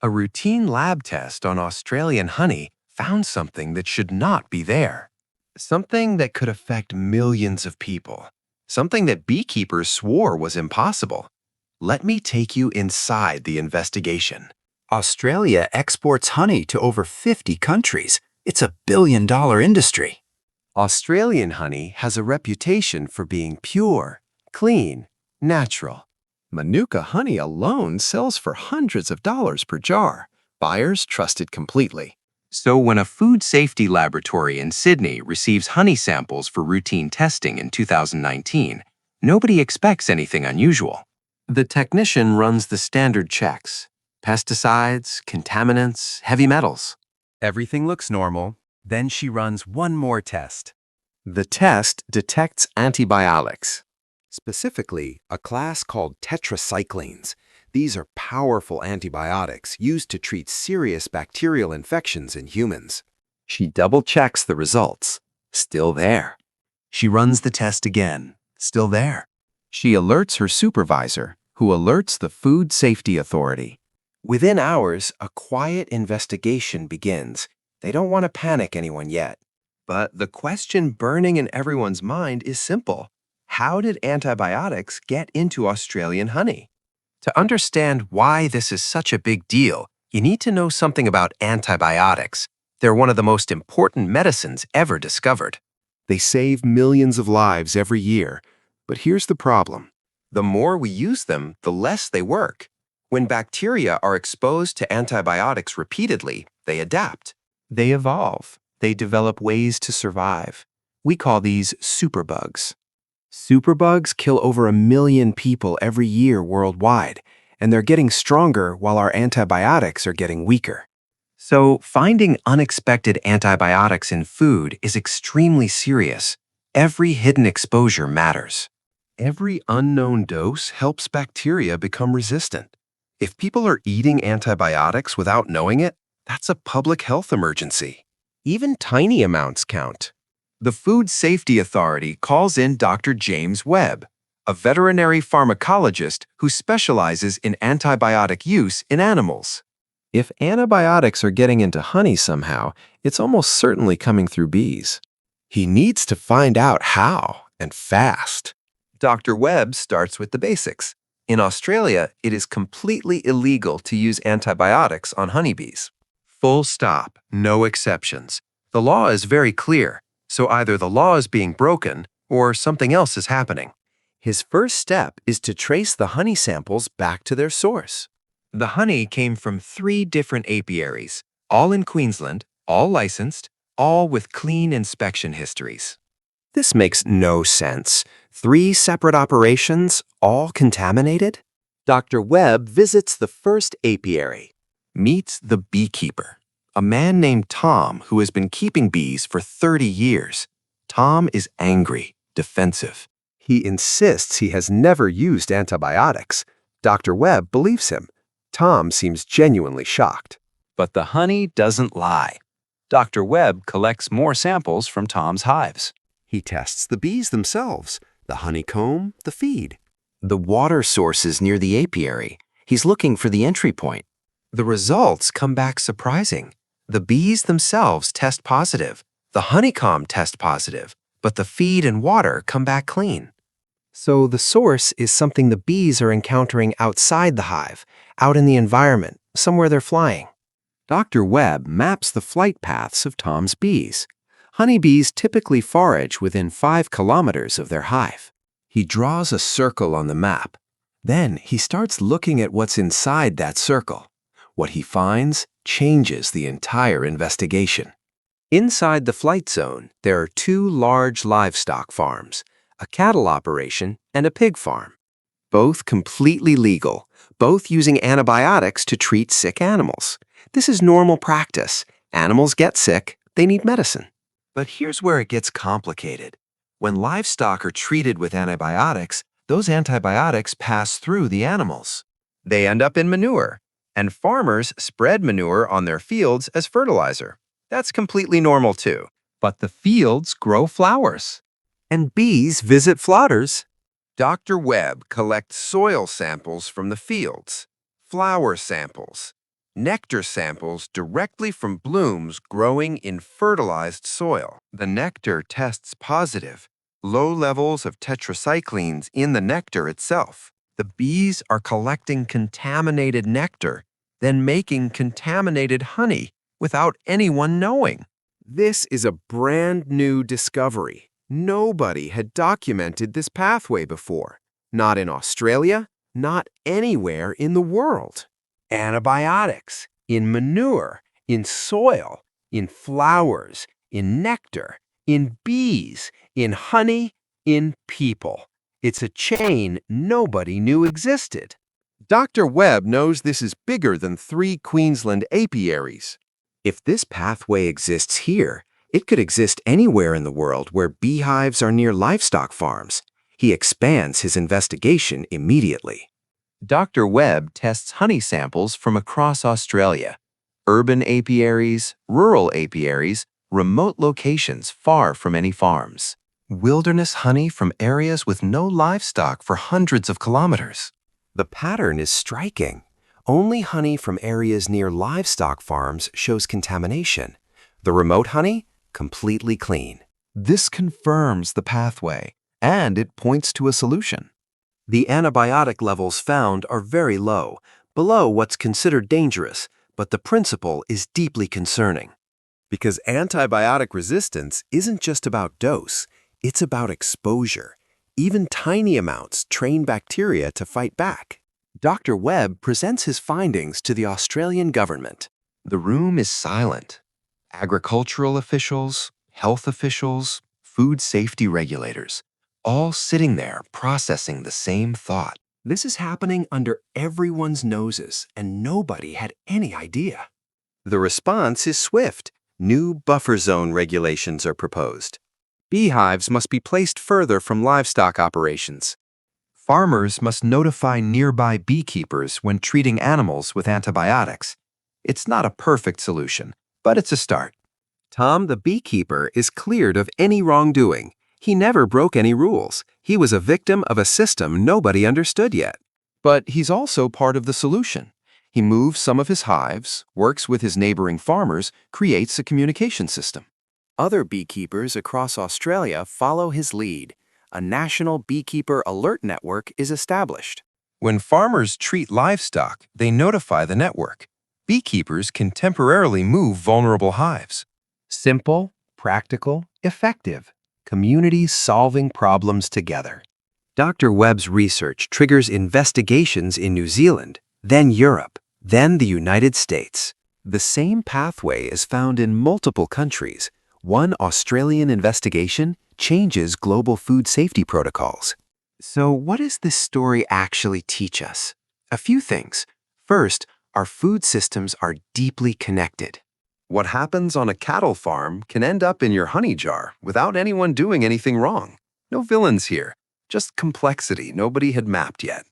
A routine lab test on Australian honey found something that should not be there. Something that could affect millions of people. Something that beekeepers swore was impossible. Let me take you inside the investigation. Australia exports honey to over 50 countries. It's a billion-dollar industry. Australian honey has a reputation for being pure, clean, natural. Manuka honey alone sells for hundreds of dollars per jar. Buyers trust it completely. So when a food safety laboratory in Sydney receives honey samples for routine testing in 2019, nobody expects anything unusual. The technician runs the standard checks: pesticides, contaminants, heavy metals. Everything looks normal. Then she runs one more test. The test detects antibiotics. Specifically, a class called tetracyclines. These are powerful antibiotics used to treat serious bacterial infections in humans. She double-checks the results. Still there. She runs the test again. Still there. She alerts her supervisor, who alerts the Food Safety Authority. Within hours, a quiet investigation begins. They don't want to panic anyone yet. But the question burning in everyone's mind is simple. How did antibiotics get into Australian honey? To understand why this is such a big deal, you need to know something about antibiotics. They're one of the most important medicines ever discovered. They save millions of lives every year. But here's the problem. The more we use them, the less they work. When bacteria are exposed to antibiotics repeatedly, they adapt. They evolve. They develop ways to survive. We call these superbugs. Superbugs kill over 1 million people every year worldwide, and they're getting stronger while our antibiotics are getting weaker. So finding unexpected antibiotics in food is extremely serious. Every hidden exposure matters. Every unknown dose helps bacteria become resistant. If people are eating antibiotics without knowing it, that's a public health emergency. Even tiny amounts count. The Food Safety Authority calls in Dr. James Webb, a veterinary pharmacologist who specializes in antibiotic use in animals. If antibiotics are getting into honey somehow, it's almost certainly coming through bees. He needs to find out how, and fast. Dr. Webb starts with the basics. In Australia, it is completely illegal to use antibiotics on honeybees. Full stop, no exceptions. The law is very clear. So either the law is being broken or something else is happening. His first step is to trace the honey samples back to their source. The honey came from 3 different apiaries, all in Queensland, all licensed, all with clean inspection histories. This makes no sense. 3 separate operations, all contaminated? Dr. Webb visits the first apiary, meets the beekeeper. A man named Tom who has been keeping bees for 30 years. Tom is angry, defensive. He insists he has never used antibiotics. Dr. Webb believes him. Tom seems genuinely shocked. But the honey doesn't lie. Dr. Webb collects more samples from Tom's hives. He tests the bees themselves, the honeycomb, the feed. The water source is near the apiary. He's looking for the entry point. The results come back surprising. The bees themselves test positive. The honeycomb test positive, but the feed and water come back clean. So the source is something the bees are encountering outside the hive, out in the environment, somewhere they're flying. Dr. Webb maps the flight paths of Tom's bees. Honeybees typically forage within 5 kilometers of their hive. He draws a circle on the map. Then he starts looking at what's inside that circle. What he finds changes the entire investigation. Inside the flight zone, there are 2 large livestock farms, a cattle operation and a pig farm. Both completely legal, both using antibiotics to treat sick animals. This is normal practice. Animals get sick, they need medicine. But here's where it gets complicated. When livestock are treated with antibiotics, those antibiotics pass through the animals. They end up in manure. And farmers spread manure on their fields as fertilizer. That's completely normal too. But the fields grow flowers. And bees visit flowers. Dr. Webb collects soil samples from the fields, flower samples. nectar samples directly from blooms growing in fertilized soil. The nectar tests positive, low levels of tetracyclines in the nectar itself. The bees are collecting contaminated nectar, then making contaminated honey without anyone knowing. This is a brand new discovery. Nobody had documented this pathway before. Not in Australia, not anywhere in the world. Antibiotics in manure, in soil, in flowers, in nectar, in bees, in honey, in people. It's a chain nobody knew existed. Dr. Webb knows this is bigger than 3 Queensland apiaries. If this pathway exists here, it could exist anywhere in the world where beehives are near livestock farms. He expands his investigation immediately. Dr. Webb tests honey samples from across Australia. Urban apiaries, rural apiaries, remote locations far from any farms. Wilderness honey from areas with no livestock for hundreds of kilometers. The pattern is striking. Only honey from areas near livestock farms shows contamination. The remote honey, completely clean. This confirms the pathway, and it points to a solution. The antibiotic levels found are very low, below what's considered dangerous, but the principle is deeply concerning. Because antibiotic resistance isn't just about dose, it's about exposure. Even tiny amounts train bacteria to fight back. Dr. Webb presents his findings to the Australian government. The room is silent. Agricultural officials, health officials, food safety regulators, all sitting there processing the same thought. This is happening under everyone's noses, and nobody had any idea. The response is swift. New buffer zone regulations are proposed. Beehives must be placed further from livestock operations. Farmers must notify nearby beekeepers when treating animals with antibiotics. It's not a perfect solution, but it's a start. Tom the beekeeper is cleared of any wrongdoing. He never broke any rules. He was a victim of a system nobody understood yet. But he's also part of the solution. He moves some of his hives, works with his neighboring farmers, creates a communication system. Other beekeepers across Australia follow his lead. A national beekeeper alert network is established. When farmers treat livestock, they notify the network. Beekeepers can temporarily move vulnerable hives. Simple, practical, effective. Communities solving problems together. Dr. Webb's research triggers investigations in New Zealand, then Europe, then the United States. The same pathway is found in multiple countries. One Australian investigation changes global food safety protocols. So what does this story actually teach us? A few things. First, our food systems are deeply connected. What happens on a cattle farm can end up in your honey jar without anyone doing anything wrong. No villains here, just complexity nobody had mapped yet.